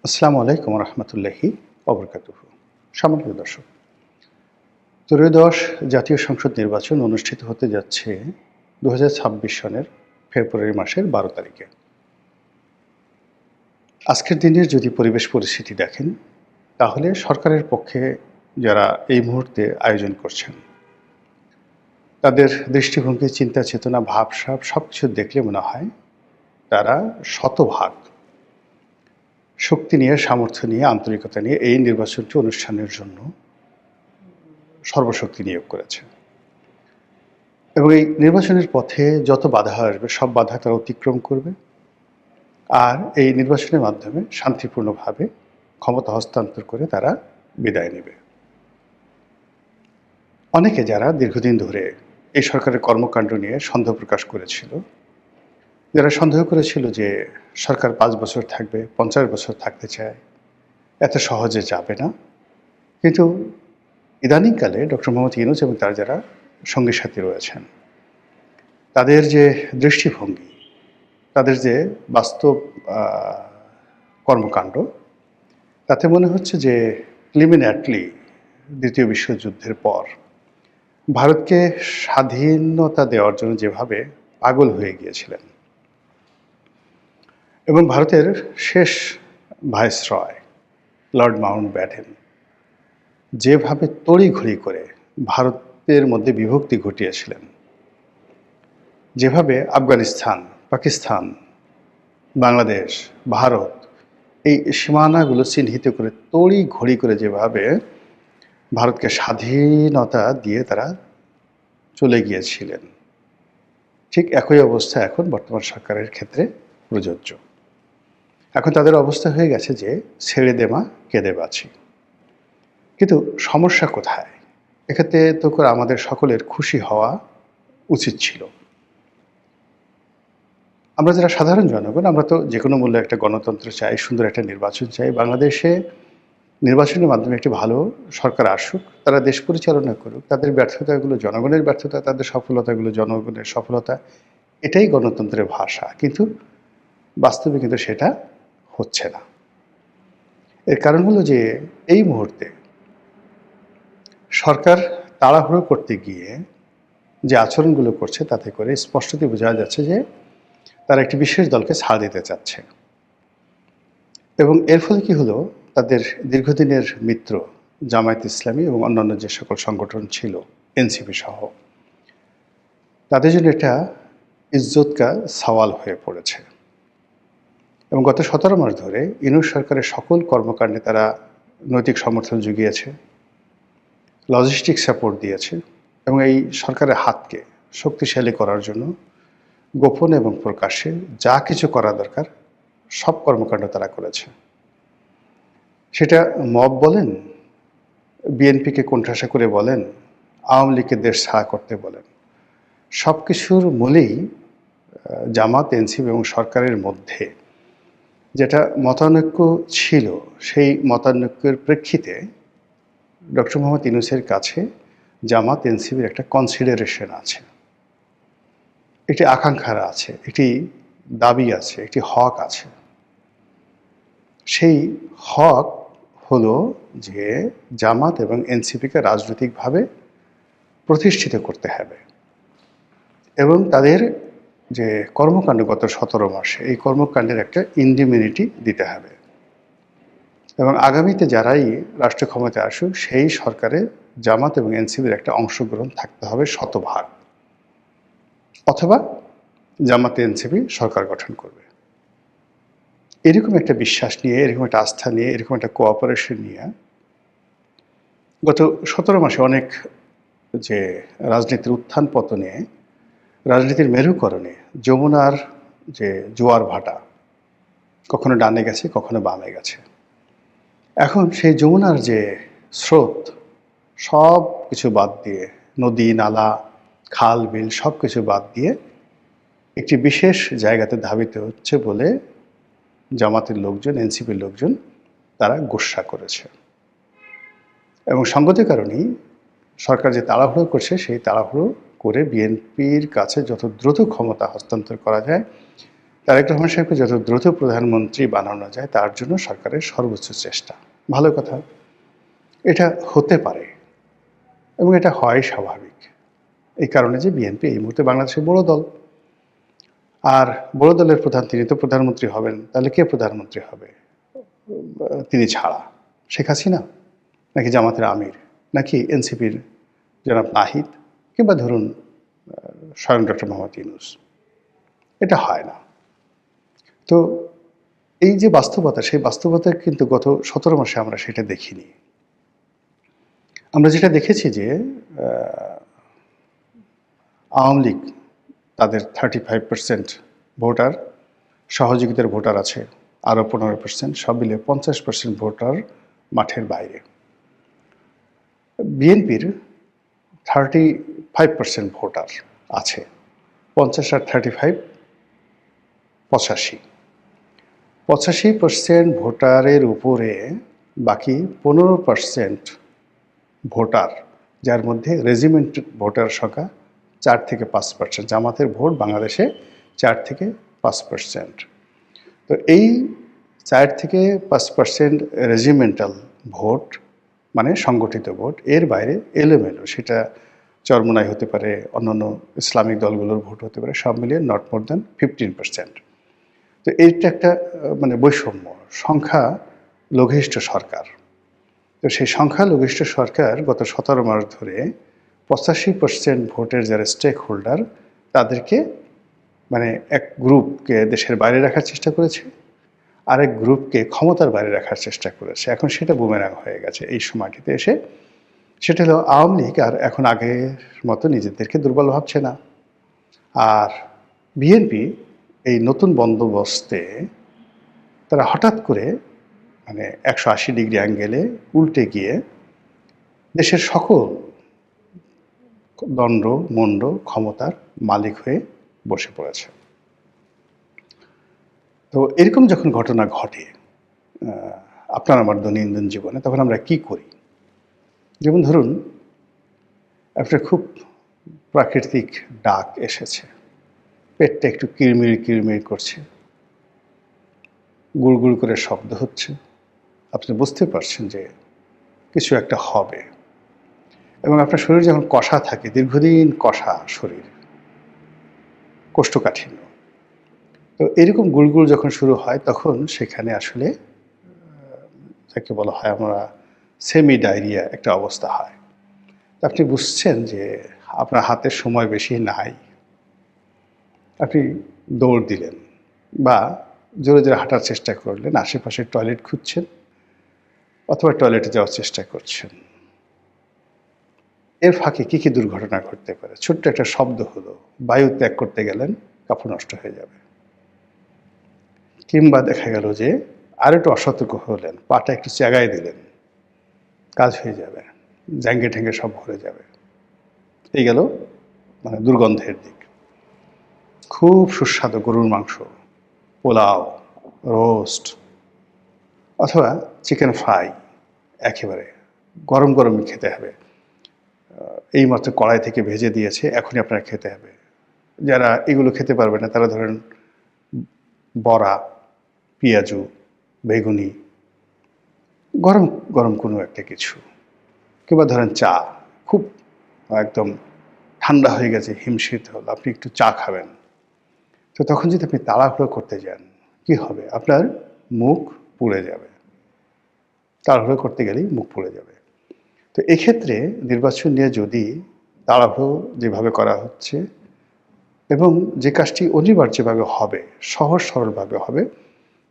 আসসালামু আলাইকুম রহমতুল্লাহি অবরকাতুহু। সম্মানিত দর্শক, ত্রয়োদশ জাতীয় সংসদ নির্বাচন অনুষ্ঠিত হতে যাচ্ছে ২০২৬ সনের ফেব্রুয়ারি মাসের ১২ তারিখে। আজকের দিনের যদি পরিবেশ পরিস্থিতি দেখেন, তাহলে সরকারের পক্ষে যারা এই মুহূর্তে আয়োজন করছেন, তাদের দৃষ্টিভঙ্গি, চিন্তা চেতনা, ভাবসাব সবকিছু দেখলে মনে হয় তারা শতভাগ শক্তি নিয়ে, সামর্থ্য নিয়ে, আন্তরিকতা নিয়ে এই নির্বাচনটি অনুষ্ঠানের জন্য সর্বশক্তি নিয়োগ করেছে। এবং এই নির্বাচনের পথে যত বাধা আসবে সব বাধা তারা অতিক্রম করবে, আর এই নির্বাচনের মাধ্যমে শান্তিপূর্ণভাবে ক্ষমতা হস্তান্তর করে তারা বিদায় নেবে। অনেকে যারা দীর্ঘদিন ধরে এই সরকারের কর্মকাণ্ড নিয়ে সন্দেহ প্রকাশ করেছিল, যারা সন্দেহ করেছিল যে সরকার ৫ বছর থাকবে, ৫০ বছর থাকতে চায়, এত সহজে যাবে না, কিন্তু ইদানিংকালে ডক্টর মোহাম্মদ ইউনূস এবং তার যারা সঙ্গী সাথী রয়েছেন, তাদের যে দৃষ্টিভঙ্গি, তাদের যে বাস্তব কর্মকাণ্ড, তাতে মনে হচ্ছে যে প্রিলিমিনারিলি দ্বিতীয় বিশ্বযুদ্ধের পর ভারতকে স্বাধীনতা দেওয়ার জন্য যেভাবে পাগল হয়ে গিয়েছিলেন এবং ভারতের শেষ ভাইসরয় লর্ড মাউন্টব্যাটেন যেভাবে তড়িঘড়ি করে ভারতের মধ্যে বিভক্তি ঘটিয়েছিলেন, যেভাবে আফগানিস্তান, পাকিস্তান, বাংলাদেশ, ভারত এই সীমানাগুলো চিহ্নিত করে তড়িঘড়ি করে যেভাবে ভারতকে স্বাধীনতা দিয়ে তারা চলে গিয়েছিলেন, ঠিক একই অবস্থা এখন বর্তমান সরকারের ক্ষেত্রে প্রযোজ্য। এখন তাদের অবস্থা হয়ে গেছে যে ছেড়ে দে মা কেঁদে বাঁচি। কিন্তু সমস্যা কোথায়? এক্ষেত্রে তো করে আমাদের সকলের খুশি হওয়া উচিত ছিল। আমরা যারা সাধারণ জনগণ, আমরা তো যে কোনো মূল্যে একটা গণতন্ত্র চাই, সুন্দর একটা নির্বাচন চাই। বাংলাদেশে নির্বাচনের মাধ্যমে একটি ভালো সরকার আসুক, তারা দেশ পরিচালনা করুক, তাদের ব্যর্থতাগুলো জনগণের ব্যর্থতা, তাদের সফলতাগুলো জনগণের সফলতা, এটাই গণতন্ত্রের ভাষা। কিন্তু বাস্তবে কিন্তু সেটা হচ্ছে না। এর কারণ হলো যে এই মুহূর্তে সরকার তাড়াহুড়ো করতে গিয়ে যে আচরণগুলো করছে, তাতে করে স্পষ্টতই বোঝা যাচ্ছে যে তারা একটি বিশেষ দলকে ছাড় দিতে চাচ্ছে। এবং এর ফলে কি হলো, তাদের দীর্ঘদিনের মিত্র জামায়াত ইসলামী এবং অন্যান্য যে সকল সংগঠন ছিল, এনসিপি সহ, তাদের জন্য এটা ইজ্জত কা সওয়াল হয়ে পড়েছে। এবং গত ১৭ মাস ধরে ইউনূস সরকারের সকল কর্মকাণ্ডে তারা নৈতিক সমর্থন জুগিয়েছে, লজিস্টিক সাপোর্ট দিয়েছে এবং এই সরকারের হাতকে শক্তিশালী করার জন্য গোপন এবং প্রকাশ্যে যা কিছু করা দরকার সব কর্মকাণ্ড তারা করেছে। সেটা মব বলেন, বিএনপিকে কোণঠাসা করে বলেন, আওয়ামী লীগকে দেশ ছাড়া করতে বলেন, সব কিছুর মূলেই জামাত, এনসিপি এবং সরকারের মধ্যে যেটা মতানৈক্য ছিল, সেই মতানৈক্যের প্রেক্ষিতে ডক্টর মোহাম্মদ ইউনূসের কাছে জামাত, এনসিপির একটা কনসিডারেশন আছে, একটি আকাঙ্ক্ষা আছে, একটি দাবি আছে, একটি হক আছে। সেই হক হলো যে জামাত এবং এনসিপিকে রাজনৈতিকভাবে প্রতিষ্ঠিত করতে হবে এবং তাদের যে কর্মকাণ্ড গত ১৭ মাসে, এই কর্মকাণ্ডের একটা ইন্ডিমিউনিটি দিতে হবে এবং আগামীতে যারাই রাষ্ট্র ক্ষমতায় আসুক, সেই সরকারে জামাত এবং এনসিপির একটা অংশগ্রহণ থাকতে হবে শতভাগ, অথবা জামাত এনসিপি সরকার গঠন করবে। এরকম একটা বিশ্বাস নিয়ে, এরকম একটা আস্থা নিয়ে, এরকম একটা কোঅপারেশন নিয়ে গত ১৭ মাসে অনেক যে রাজনীতির উত্থান পতনে, রাজনীতির মেরুকরণে যমুনার যে জোয়ার ভাটা, কখনো ডানে গেছে, কখনো বামে গেছে, এখন সেই যমুনার যে স্রোত, সব কিছু বাদ দিয়ে, নদী নালা, খাল বিল সব কিছু বাদ দিয়ে একটি বিশেষ জায়গাতে ধাবিত হচ্ছে বলে জামাতের লোকজন, এনসিপির লোকজন তারা গোস্বা করেছে। এবং সঙ্গতির কারণেই সরকার যে তাড়াহুড়ো করছে, সেই তাড়াহুড়ো করে বিএনপির কাছে যত দ্রুত ক্ষমতা হস্তান্তর করা যায় তারেক রহমান সাহেবকে যত দ্রুত প্রধানমন্ত্রী বানানো যায় তার জন্য সরকারের সর্বোচ্চ চেষ্টা। ভালো কথা, এটা হতে পারে এবং এটা হয় স্বাভাবিক। এই কারণে যে বিএনপি এই মুহূর্তে বাংলাদেশের বড় দল, আর বড় দলের প্রধান তিনি তো প্রধানমন্ত্রী হবেন, তাহলে কে প্রধানমন্ত্রী হবে তিনি ছাড়া? শেখ হাসিনা, নাকি জামাতের আমির, নাকি এনসিপির জনাব নাহিদ, কিংবা ধরুন স্বয়ং ডক্টর মোহাম্মদ ইউনূস? এটা হয় না। তো এই যে বাস্তবতা, সেই বাস্তবতা কিন্তু গত 17 মাসে আমরা সেটা দেখিনি। আমরা যেটা দেখেছি যে আওয়ামী লীগ তাদের 35% ভোটার, সহযোগিতার ভোটার আছে আরও 15%, সব মিলে 50% ভোটার মাঠের বাইরে। বিএনপির 35% ভোটার আছে, 50 আর 35 85% ভোটারের উপরে বাকি 15% ভোটার, যার মধ্যে রেজিমেন্ট ভোটার সংখ্যা 4 থেকে 5%। জামাতের ভোট বাংলাদেশে 4 থেকে 5%। তো এই 4 থেকে 5% রেজিমেন্টাল ভোট, মানে সংগঠিত ভোট, এর বাইরে এলোমেলো, সেটা চরমোনাই হতে পারে, অন্যান্য ইসলামিক দলগুলোর ভোট হতে পারে, সব মিলিয়ে নট মোর দ্যান 15%। তো এইটা একটা মানে বৈষম্য, সংখ্যা লঘিষ্ঠ সরকার। তো সেই সংখ্যালঘিষ্ঠ সরকার গত 17 মাস ধরে 85% ভোটের যারা স্টেক হোল্ডার তাদেরকে মানে এক গ্রুপকে দেশের বাইরে রাখার চেষ্টা করেছে, আরেক গ্রুপকে ক্ষমতার বাইরে রাখার চেষ্টা করেছে। এখন সেটা বুমেরাং হয়ে গেছে এই সময়টিতে এসে। সেটা হলো আওয়ামী লীগ আর এখন আগের মতো নিজেদেরকে দুর্বল ভাবছে না। আর বিএনপি এই নতুন বন্দোবস্তে তারা হঠাৎ করে মানে 180 ডিগ্রি অ্যাঙ্গেলে উল্টে গিয়ে দেশের সকল দণ্ড মণ্ড ক্ষমতার মালিক হয়ে বসে পড়েছে। তো এরকম যখন ঘটনা ঘটে আপনার আমার দৈনন্দিন জীবনে, তখন আমরা কি করি? যেমন ধরুন, একটা খুব প্রাকৃতিক ডাক এসেছে, পেটটা একটু কিরমির কিরমির করছে, গুড়গুড় করে শব্দ হচ্ছে, আপনি বুঝতে পারছেন যে কিছু একটা হবে। এবং আপনার শরীর যখন কষা থাকে, দীর্ঘদিন কষা শরীর, কোষ্ঠকাঠিন্য, তো এরকম গুড়গুড় যখন শুরু হয় তখন সেখানে আসলে যাকে বলা হয় আমরা সেমি ডায়রিয়া একটা অবস্থা হয়। আপনি বুঝছেন যে আপনার হাতে সময় বেশি নাই, আপনি দৌড় দিলেন বা জোরে জোরে হাঁটার চেষ্টা করলেন, আশেপাশে টয়লেট খুঁজছেন অথবা টয়লেটে যাওয়ার চেষ্টা করছেন। এর ফাঁকে কী কী দুর্ঘটনা ঘটতে পারে? ছোট্ট একটা শব্দ হলো, বায়ু ত্যাগ করতে গেলেন, কাপড় নষ্ট হয়ে যাবে। কিংবা দেখা গেল যে আর একটু অসতর্ক হলেন, পাটা একটু চাগায় দিলেন, কাজ হয়ে যাবে, জ্যাঙ্গে ঠ্যাঙ্গে সব ভরে যাবে। এই গেল মানে দুর্গন্ধের দিক। খুব সুস্বাদু গরুর মাংস, পোলাও, রোস্ট অথবা চিকেন ফ্রাই একেবারে গরম গরমই খেতে হবে, এইমাত্র কড়াই থেকে ভেজে দিয়েছে, এখনই আপনার খেতে হবে। যারা এগুলো খেতে পারবে না তারা ধরেন বড়া, পেঁয়াজু, বেগুনি, গরম গরম কোনো একটা কিছু, কিংবা ধরেন চা, খুব একদম ঠান্ডা হয়ে গেছে, হিমশীত হল, আপনি একটু চা খাবেন। তো তখন যদি আপনি তাড়াহুড়ো করতে যান, কি হবে? আপনার মুখ পুড়ে যাবে, তাড়াহুড়ো করতে গেলেই মুখ পুড়ে যাবে। তো এক্ষেত্রে নির্বাচন নিয়ে যদি তাড়াহুড়ো যেভাবে করা হচ্ছে এবং যে কাজটি অনিবার্যভাবে হবে, সহজ সরলভাবে হবে,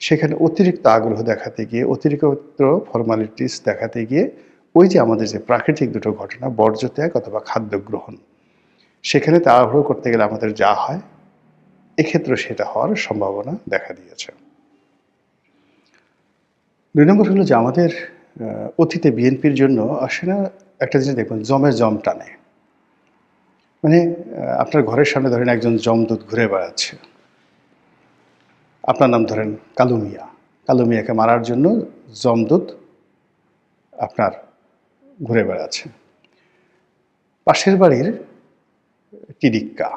সেখানে অতিরিক্ত আগ্রহ দেখাতে গিয়ে, অতিরিক্ত ফর্মালিটিস দেখাতে গিয়ে ওই যে আমাদের যে প্রাকৃতিক দুটো ঘটনা, বর্জ্য ত্যাগ অথবা খাদ্য গ্রহণ, সেখানে তাড়াহুড়ো করতে গেলে আমাদের যা হয়, এক্ষেত্রে সেটা হওয়ার সম্ভাবনা দেখা দিয়েছে। ২ নম্বর হলো যে আমাদের অতীতে বিএনপির জন্য আসলে একটা জিনিস দেখবেন, জমে জম টানে। মানে আপনার ঘরের সামনে ধরেন একজন যমদূত ঘুরে বেড়াচ্ছে, আপনার নাম ধরেন কালু মিয়া, কালু মিয়াকে মারার জন্য যমদূত আপনার ঘুরে বেড়াচ্ছে। পাশের বাড়ির টিডিক্কা,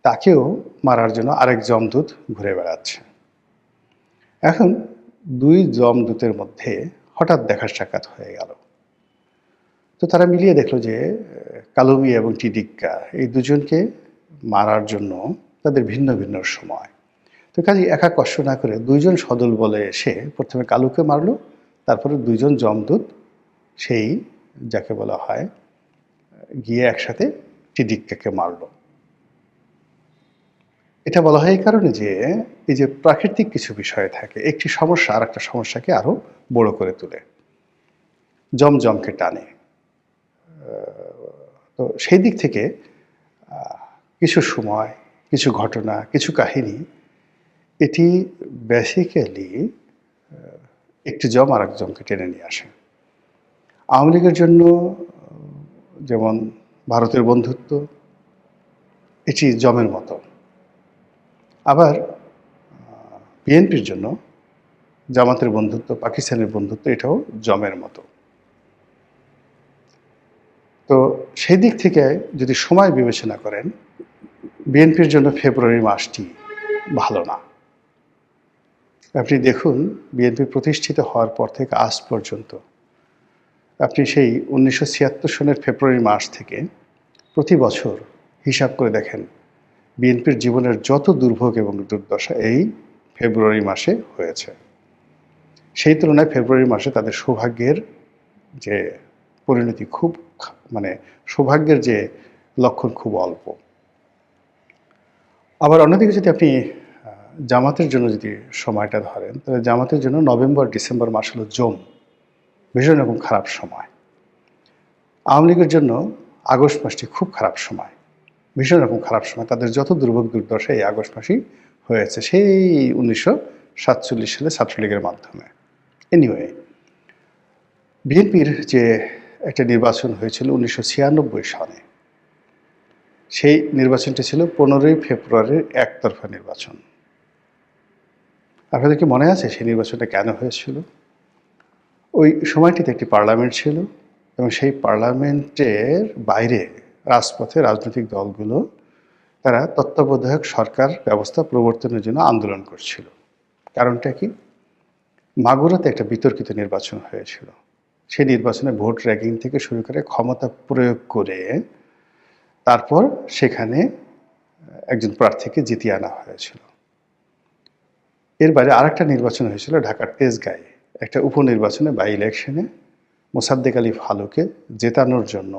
তাকেও মারার জন্য আরেক যমদূত ঘুরে বেড়াচ্ছে। এখন দুই যমদূতের মধ্যে হঠাৎ দেখা সাক্ষাৎ হয়ে গেল। তো তারা মিলিয়ে দেখলো যে কালো মিয়া এবং টিডিক্কা এই দুজনকে মারার জন্য তাদের ভিন্ন ভিন্ন সময়। তো কাজে একা কষ্ট না করে দুইজন সদল বলে এসে প্রথমে কালুকে মারলো, তারপরে দুইজন যমদূত সেই যাকে বলা হয় গিয়ে একসাথে টিডিক্কাকে মারলো। এটা বলা হয় এই কারণে যে এই যে প্রাকৃতিক কিছু বিষয় থাকে, একটি সমস্যা আর একটা সমস্যাকে আরো বড় করে তোলে, জমজমকে টানে। তো সেই দিক থেকে কিছু সময়, কিছু ঘটনা, কিছু কাহিনী, এটি বেসিক্যালি একটি জম আর এক জমকে টেনে নিয়ে আসে। আওয়ামী লীগের জন্য যেমন ভারতের বন্ধুত্ব এটি জমের মতো, আবার বিএনপির জন্য জামাতের বন্ধুত্ব, পাকিস্তানের বন্ধুত্ব এটাও জমের মতো। তো সেই দিক থেকে যদি সময় বিবেচনা করেন, বিএনপির জন্য ফেব্রুয়ারি মাসটি ভালো না। আপনি দেখুন বিএনপি প্রতিষ্ঠিত হওয়ার পর থেকে আজ পর্যন্ত আপনি সেই 1976 সনের ফেব্রুয়ারি মাস থেকে প্রতি বছর হিসাব করে দেখেন, বিএনপির জীবনের যত দুর্ভোগ এবং দুর্দশা এই ফেব্রুয়ারি মাসে হয়েছে। সেই তুলনায় ফেব্রুয়ারি মাসে তাদের সৌভাগ্যের যে পরিণতি খুব, মানে সৌভাগ্যের যে লক্ষণ খুব অল্প। আবার অন্যদিকে যদি আপনি জামাতের জন্য যদি সময়টা ধরেন, তাহলে জামাতের জন্য নভেম্বর ডিসেম্বর মাস হলো জম, ভীষণ রকম খারাপ সময়। আওয়ামী লীগের জন্য আগস্ট মাসটি খুব খারাপ সময়, ভীষণ রকম খারাপ সময়। তাদের যত দুর্ভোগ দুর্দশা এই আগস্ট মাসেই হয়েছে, সেই 1947 সালে ছাত্রলীগের মাধ্যমে। এনিওয়ে, বিএনপির যে একটা নির্বাচন হয়েছিল 1996 সালে, সেই নির্বাচনটি ছিল 15ই ফেব্রুয়ারির একতরফা নির্বাচন। আপনাদের কি মনে আছে সেই নির্বাচনটা কেন হয়েছিল? ওই সময়টিতে একটি পার্লামেন্ট ছিল এবং সেই পার্লামেন্টের বাইরে রাজপথে রাজনৈতিক দলগুলো তারা তত্ত্বাবধায়ক সরকার ব্যবস্থা প্রবর্তনের জন্য আন্দোলন করছিল। কারণটা কি? মাগুরাতে একটা বিতর্কিত নির্বাচন হয়েছিল। সেই নির্বাচনে ভোট র্যাগিং থেকে শুরু করে ক্ষমতা প্রয়োগ করে তারপর সেখানে একজন প্রার্থীকে জিতিয়ে আনা হয়েছিল। এর বাইরে আরেকটা নির্বাচন হয়েছিল ঢাকার তেজগাঁয়ে, একটা উপনির্বাচনে বাই ইলেকশনে মোসাদ্দেক আলী ফালুকে জেতানোর জন্য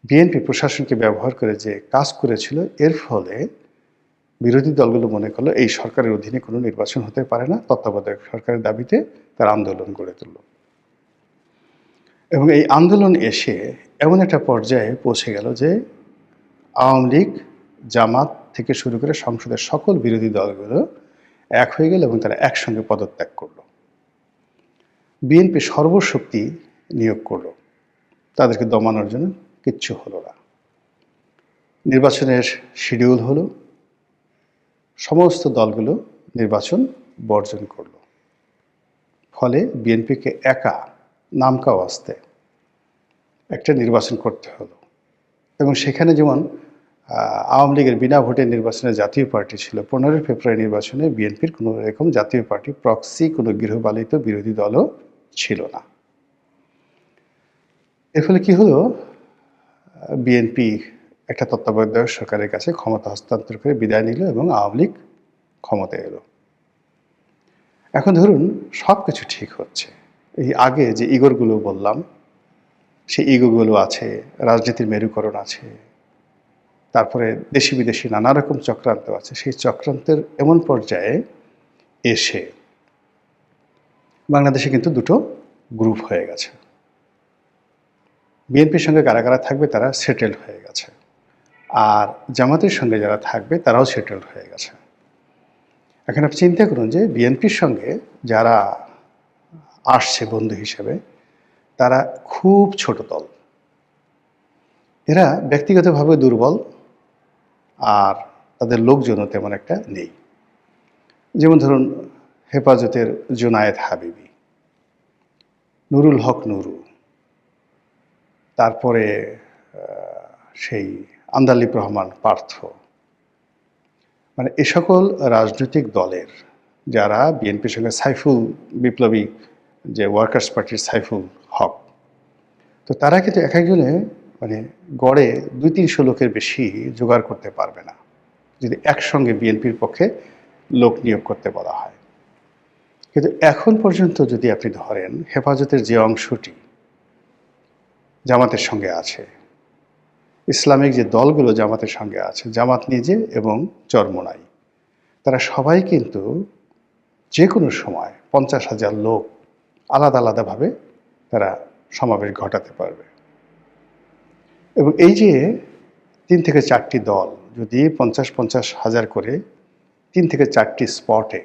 বিএনপি প্রশাসনকে ব্যবহার করে যে কাজ করেছিল, এর ফলে বিরোধী দলগুলো মনে করলো এই সরকারের অধীনে কোনো নির্বাচন হতে পারে না, তত্ত্বাবধায়ক সরকারের দাবিতে তার আন্দোলন গড়ে তুলল। এবং এই আন্দোলন এসে এমন একটা পর্যায়ে পৌঁছে গেল যে আওয়ামী লীগ, জামাত থেকে শুরু করে সংসদের সকল বিরোধী দলগুলো এক হয়ে গেল এবং তারা একসঙ্গে পদত্যাগ করলো। বিএনপি সর্বশক্তি নিয়োগ করলো, তাদেরকে দমানোর জন্য কিচ্ছু হলো না। নির্বাচনের শিডিউল হলো, সমস্ত দলগুলো নির্বাচন বর্জন করল। ফলে বিএনপিকে একা নামকা ওয়াস্তে একটা নির্বাচন করতে হলো। এবং সেখানে যেমন আওয়ামী লীগের বিনা ভোটে নির্বাচনে জাতীয় পার্টি ছিল, 15 ফেব্রুয়ারি নির্বাচনে বিএনপির কোনো এরকম জাতীয় পার্টি প্রক্সি কোনো গৃহপালিত বিরোধী দলও ছিল না। এর ফলে কি হলো, বিএনপি একটা তত্ত্বাবধায়ক সরকারের কাছে ক্ষমতা হস্তান্তর করে বিদায় নিল এবং আওয়ামী লীগ ক্ষমতায় এলো। এখন ধরুন সব কিছু ঠিক হচ্ছে, এই আগে যে ইগোরগুলো বললাম সেই ইগোগুলো আছে, রাজনীতির মেরুকরণ আছে, তারপরে দেশি বিদেশি নানা রকম চক্রান্ত আছে। সেই চক্রান্তের এমন পর্যায়ে এসে বাংলাদেশে কিন্তু দুটো গ্রুপ হয়ে গেছে। বিএনপির সঙ্গে কারা কারা থাকবে তারা সেটেলড হয়ে গেছে, আর জামাতের সঙ্গে যারা থাকবে তারাও সেটেলড হয়ে গেছে। এখন আপনি চিন্তা করুন যে বিএনপির সঙ্গে যারা আসছে বন্ধু হিসেবে তারা খুব ছোট দল, এরা ব্যক্তিগতভাবে দুর্বল আর তাদের লোকজনও তেমন একটা নেই। যেমন ধরুন হেফাজতের জুনায়েদ হাবিবি, নুরুল হক নুরু, তারপরে সেই আন্দালিব রহমান পার্থ, মানে এ সকল রাজনৈতিক দলের যারা বিএনপির সঙ্গে সাইফুল বিপ্লবী যে ওয়ার্কার্স পার্টির সাইফুল হক, তো তারা কিন্তু এক একজনে মানে গড়ে 200-300 লোকের বেশি জোগাড় করতে পারবে না যদি একসঙ্গে বিএনপির পক্ষে লোক নিয়োগ করতে বলা হয়। কিন্তু এখন পর্যন্ত যদি আপনি ধরেন হেফাজতের যে অংশটি জামাতের সঙ্গে আছে, ইসলামিক যে দলগুলো জামাতের সঙ্গে আছে, জামাত নিজে এবং চরমোনাই, তারা সবাই কিন্তু যে কোনো সময় 50,000 লোক আলাদা আলাদাভাবে তারা সমাবেশ ঘটাতে পারবে। এবং এই যে 3 থেকে 4টি দল যদি 50,000 করে 3 থেকে 4টি স্পটে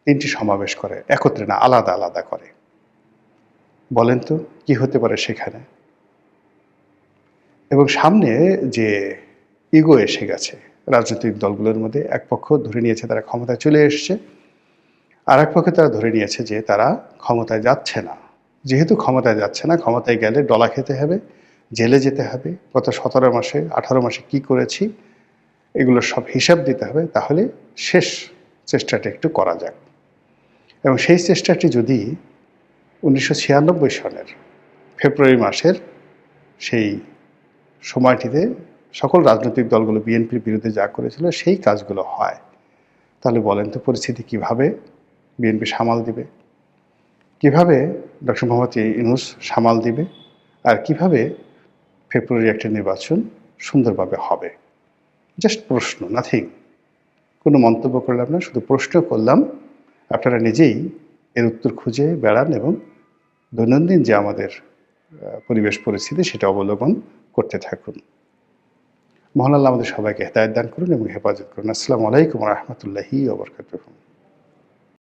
3টি সমাবেশ করে, একত্রে না আলাদা আলাদা করে, বলেন তো কি হতে পারে সেখানে? এবং সামনে যে ইগো এসে গেছে রাজনৈতিক দলগুলোর মধ্যে, এক পক্ষ ধরে নিয়েছে তারা ক্ষমতায় চলে এসছে, আর এক পক্ষে তারা ধরে নিয়েছে যে তারা ক্ষমতায় যাচ্ছে না। যেহেতু ক্ষমতায় যাচ্ছে না, ক্ষমতায় গেলে ডলা খেতে হবে, জেলে যেতে হবে, গত 17 মাসে 18 মাসে কি করেছি এগুলোর সব হিসাব দিতে হবে, তাহলে শেষ চেষ্টাটা একটু করা যাক। এবং সেই চেষ্টাটি যদি 1996 সনের ফেব্রুয়ারি মাসের সেই সময়টিতে সকল রাজনৈতিক দলগুলো বিএনপির বিরুদ্ধে যা করেছিল সেই কাজগুলো হয়, তাহলে বলেন তো পরিস্থিতি কিভাবে বিএনপি সামাল দিবে, কিভাবে ডক্টর মোহাম্মদ ইউনূস সামাল দিবে, আর কিভাবে ফেব্রুয়ারি একটা নির্বাচন সুন্দরভাবে হবে? জাস্ট প্রশ্ন, নাথিং। কোনো মন্তব্য করলাম না, শুধু প্রশ্ন করলাম। আপনারা নিজেই এর উত্তর খুঁজে বেড়ান এবং দৈনন্দিন যে আমাদের পরিবেশ পরিস্থিতি সেটা অবলম্বন করতে থাকুন। মহান আল্লাহ আমাদের সবাইকে হেদায়েত দান করুন এবং হেফাজত করুন। আসসালামু আলাইকুম ওয়া রাহমাতুল্লাহি ওয়া বারাকাতুহু।